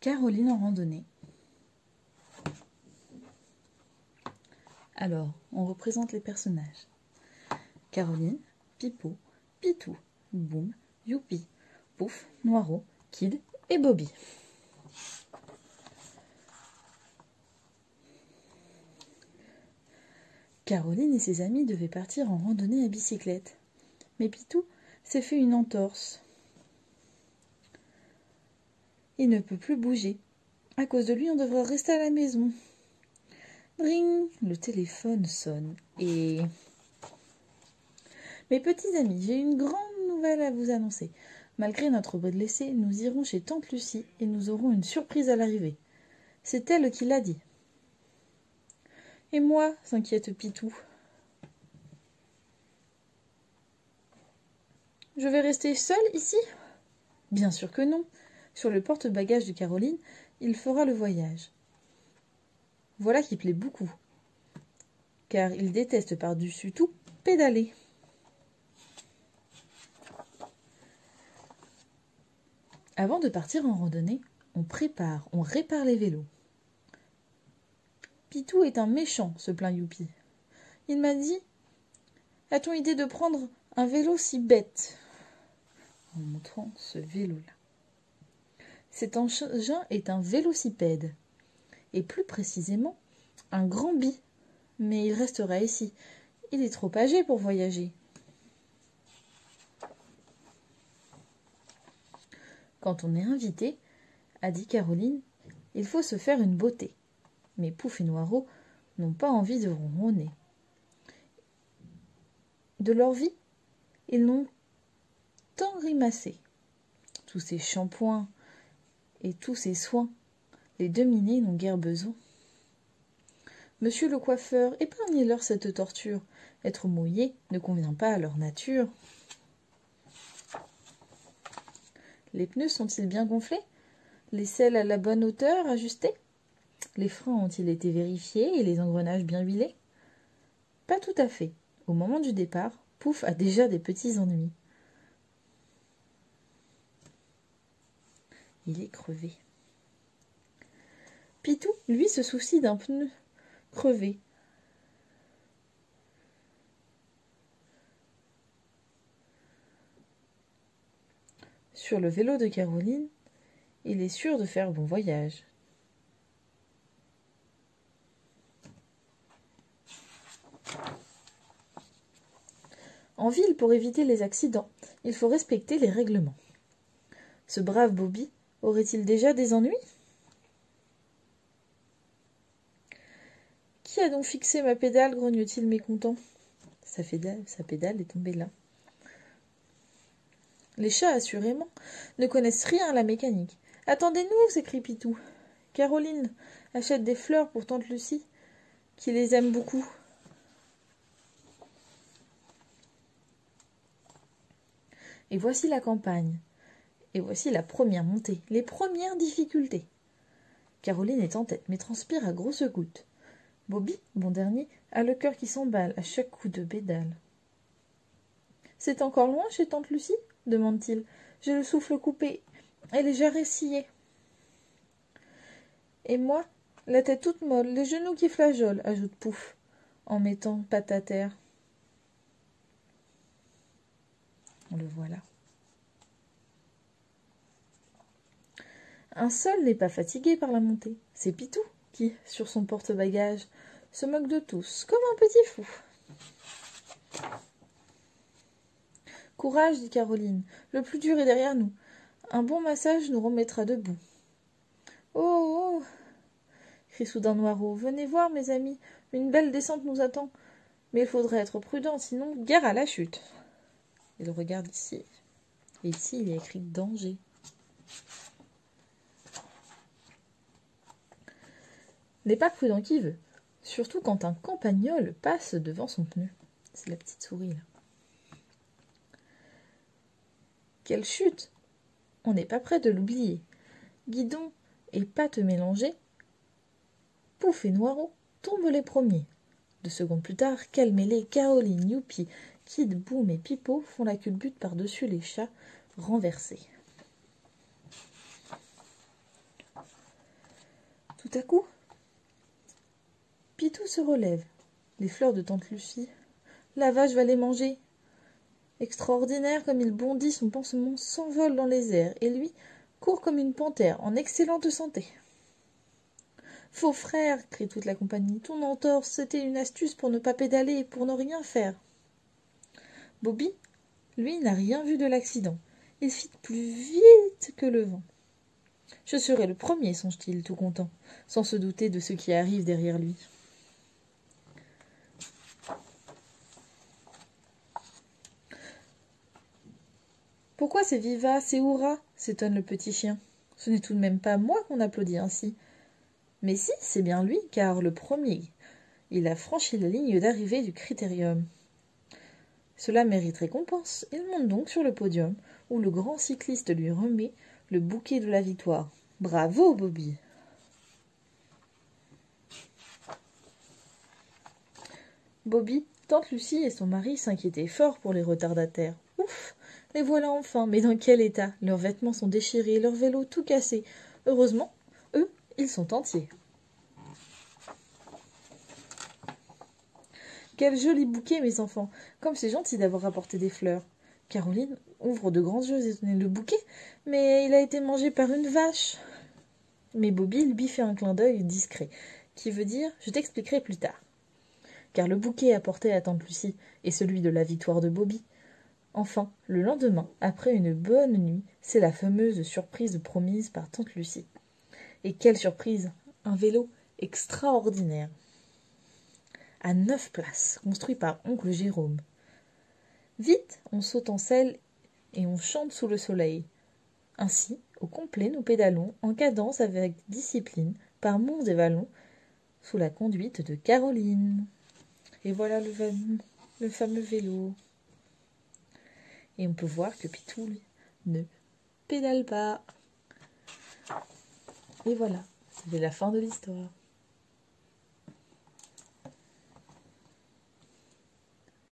Caroline en randonnée. Alors, on représente les personnages. Caroline, Pipo, Pitou, Boum, Youpi, Pouf, Noiro, Kid et Bobby. Caroline et ses amis devaient partir en randonnée à bicyclette. Mais Pitou s'est fait une entorse. Il ne peut plus bouger. À cause de lui, on devra rester à la maison. Dring! Le téléphone sonne et... Mes petits amis, j'ai une grande nouvelle à vous annoncer. Malgré notre blessé, nous irons chez tante Lucie et nous aurons une surprise à l'arrivée. C'est elle qui l'a dit. Et moi, s'inquiète Pitou. Je vais rester seule ici? Bien sûr que non. Sur le porte-bagages de Caroline, il fera le voyage. Voilà qui plaît beaucoup, car il déteste par-dessus tout pédaler. Avant de partir en randonnée, on répare les vélos. Pitou est un méchant, se plaint Youpi. Il m'a dit, a-t-on idée de prendre un vélo si bête? En montrant ce vélo-là. Cet engin est un vélocipède, et plus précisément, un grand bi. Mais il restera ici. Il est trop âgé pour voyager. Quand on est invité, a dit Caroline, il faut se faire une beauté. Mais Pouf et Noiro n'ont pas envie de ronronner. De leur vie, ils n'ont tant grimacé. Tous ces shampoings et tous ces soins, les deux-minés n'ont guère besoin. Monsieur le coiffeur, épargnez-leur cette torture. Être mouillé ne convient pas à leur nature. Les pneus sont-ils bien gonflés? Les selles à la bonne hauteur ajustées? Les freins ont-ils été vérifiés et les engrenages bien huilés? Pas tout à fait. Au moment du départ, Pouf a déjà des petits ennuis. Il est crevé. Pitou, lui, se soucie d'un pneu crevé. Sur le vélo de Caroline, il est sûr de faire bon voyage. En ville, pour éviter les accidents, il faut respecter les règlements. Ce brave Bobby aurait-il déjà des ennuis? Qui a donc fixé ma pédale, grogne-t-il mécontent. Sa pédale est tombée là. Les chats, assurément, ne connaissent rien à la mécanique. « Attendez-nous » s'écrie Pitou. « Caroline achète des fleurs pour tante Lucie, qui les aime beaucoup. » Et voici la campagne. Et voici la première montée, les premières difficultés. Caroline est en tête, mais transpire à grosses gouttes. Bobby, bon dernier, a le cœur qui s'emballe à chaque coup de pédale. « C'est encore loin chez tante Lucie ?» demande-t-il. « J'ai le souffle coupé et les jarrets sciés. Et moi, la tête toute molle, les genoux qui flageolent, ajoute Pouf, en mettant patte à terre. On le voit là. Un seul n'est pas fatigué par la montée. C'est Pitou qui, sur son porte-bagages, se moque de tous, comme un petit fou. « Courage, dit Caroline, le plus dur est derrière nous. Un bon massage nous remettra debout. »« Oh, oh !» crie soudain Noiro. « Venez voir, mes amis, une belle descente nous attend. Mais il faudrait être prudent, sinon guerre à la chute. » Il regarde ici. Et ici, il y a écrit « danger ». N'est pas prudent qui veut, surtout quand un campagnol passe devant son pneu. C'est la petite souris, là. Quelle chute! On n'est pas près de l'oublier. Guidon et pattes mélangées, Pouf et Noiro tombent les premiers. 2 secondes plus tard, quelle mêlée, Caroline, Youpi, Kid, Boum et Pipo font la culbute par-dessus les chats renversés. Tout à coup, Pitou se relève. Les fleurs de tante Lucie. La vache va les manger. Extraordinaire comme il bondit, son pansement s'envole dans les airs, et lui court comme une panthère, en excellente santé. Faux frère, crie toute la compagnie, ton entorse, c'était une astuce pour ne pas pédaler et pour ne rien faire. Bobby, lui, n'a rien vu de l'accident. Il fit plus vite que le vent. Je serai le premier, songe-t-il, tout content, sans se douter de ce qui arrive derrière lui. Pourquoi c'est viva, c'est hurrah s'étonne le petit chien. Ce n'est tout de même pas moi qu'on applaudit ainsi. Mais si, c'est bien lui, car le premier, il a franchi la ligne d'arrivée du critérium. Cela mérite récompense. Il monte donc sur le podium, où le grand cycliste lui remet le bouquet de la victoire. Bravo, Bobby! Bobby, tante Lucie et son mari s'inquiétaient fort pour les retardataires. Ouf! Les voilà enfin, mais dans quel état? Leurs vêtements sont déchirés, leur vélo tout cassé. Heureusement, eux, ils sont entiers. Quel joli bouquet, mes enfants! Comme c'est gentil d'avoir apporté des fleurs. Caroline ouvre de grands yeux étonnés le bouquet, mais il a été mangé par une vache. Mais Bobby lui fait un clin d'œil discret, qui veut dire « je t'expliquerai plus tard ». Car le bouquet apporté à tante Lucie est celui de la victoire de Bobby. Enfin, le lendemain, après une bonne nuit, c'est la fameuse surprise promise par tante Lucie. Et quelle surprise! Un vélo extraordinaire, à 9 places, construit par oncle Jérôme. Vite, on saute en selle et on chante sous le soleil. Ainsi, au complet, nous pédalons en cadence avec discipline, par monts et vallons, sous la conduite de Caroline. Et voilà le fameux vélo. Et on peut voir que Pitou, lui, ne pédale pas. Et voilà, c'était la fin de l'histoire.